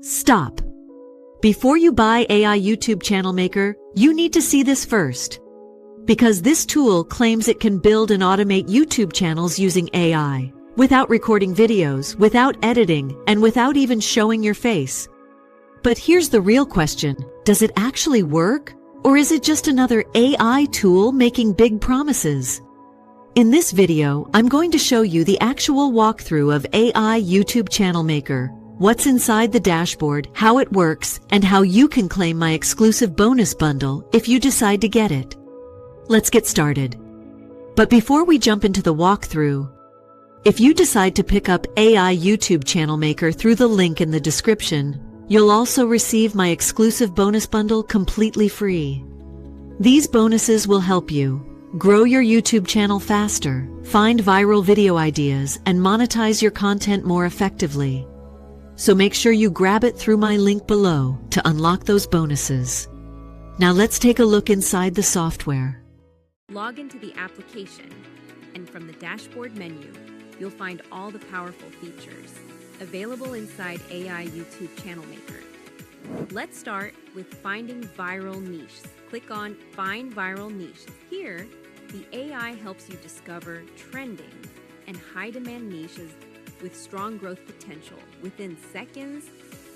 Stop. Before you buy AI YouTube Channel Maker, you need to see this first. Because this tool claims it can build and automate YouTube channels using AI, without recording videos, without editing, and without even showing your face. But here's the real question. Does it actually work? Or is it just another AI tool making big promises? In this video, I'm going to show you the actual walkthrough of AI YouTube Channel Maker, what's inside the dashboard, how it works, and how you can claim my exclusive bonus bundle if you decide to get it. Let's get started. But before we jump into the walkthrough, if you decide to pick up AI YouTube Channel Maker through the link in the description, you'll also receive my exclusive bonus bundle completely free. These bonuses will help you grow your YouTube channel faster, find viral video ideas, and monetize your content more effectively. So make sure you grab it through my link below to unlock those bonuses. Now let's take a look inside the software. Log into the application, and from the dashboard menu, you'll find all the powerful features available inside AI YouTube Channel Maker. Let's start with finding viral niches. Click on Find Viral Niche. Here, the AI helps you discover trending and high-demand niches with strong growth potential. Within seconds,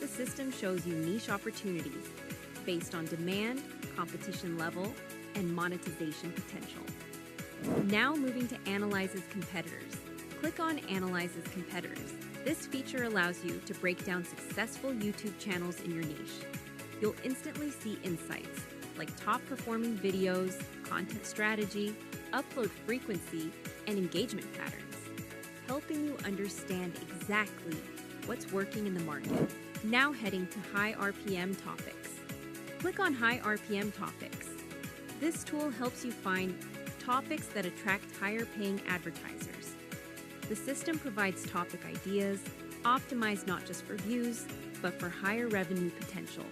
the system shows you niche opportunities based on demand, competition level, and monetization potential. Now moving to Analyzes Competitors. Click on Analyzes Competitors. This feature allows you to break down successful YouTube channels in your niche. You'll instantly see insights like top-performing videos, content strategy, upload frequency, and engagement patterns, helping you understand exactly what's working in the market. Now heading to High RPM Topics. Click on High RPM Topics. This tool helps you find topics that attract higher-paying advertisers. The system provides topic ideas, optimized not just for views, but for higher revenue potential.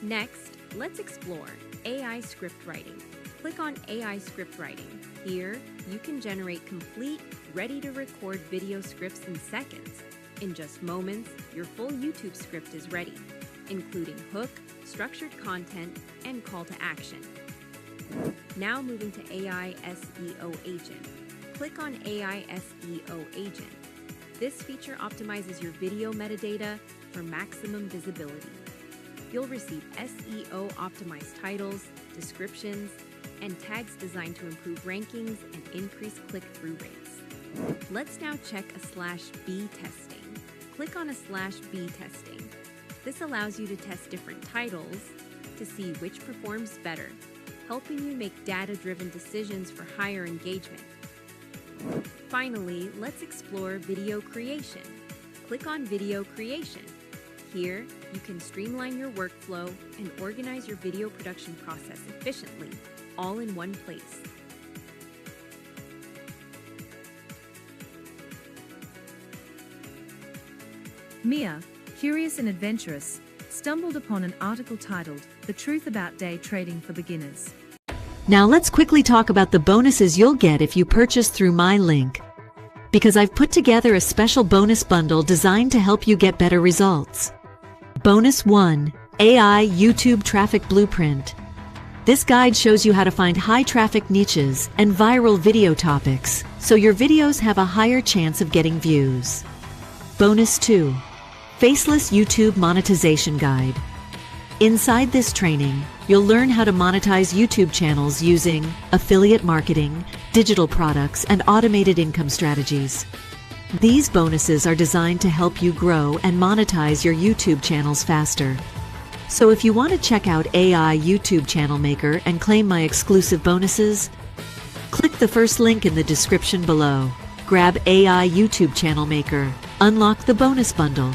Next, let's explore AI script writing. Click on AI script writing. Here, you can generate complete, ready-to-record video scripts in seconds. In just moments, your full YouTube script is ready, including hook, structured content, and call to action. Now moving to AI SEO Agent. Click on AI SEO Agent. This feature optimizes your video metadata for maximum visibility. You'll receive SEO optimized titles, descriptions, and tags designed to improve rankings and increase click-through rates. Let's now check /B testing. Click on /B testing. This allows you to test different titles to see which performs better, helping you make data-driven decisions for higher engagement. Finally, let's explore video creation. Click on Video Creation. Here, you can streamline your workflow and organize your video production process efficiently, all in one place. Mia, curious and adventurous, stumbled upon an article titled, "The Truth About Day Trading for Beginners." Now let's quickly talk about the bonuses you'll get if you purchase through my link. Because I've put together a special bonus bundle designed to help you get better results. Bonus 1, AI YouTube Traffic Blueprint. This guide shows you how to find high traffic niches and viral video topics, so your videos have a higher chance of getting views. Bonus 2, Faceless YouTube Monetization Guide. Inside this training, you'll learn how to monetize YouTube channels using affiliate marketing, digital products, and automated income strategies. These bonuses are designed to help you grow and monetize your YouTube channels faster. So if you want to check out AI YouTube Channel Maker and claim my exclusive bonuses, click the first link in the description below. Grab AI YouTube Channel Maker, unlock the bonus bundle,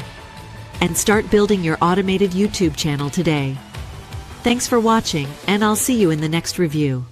and start building your automated YouTube channel today. Thanks for watching, and I'll see you in the next review.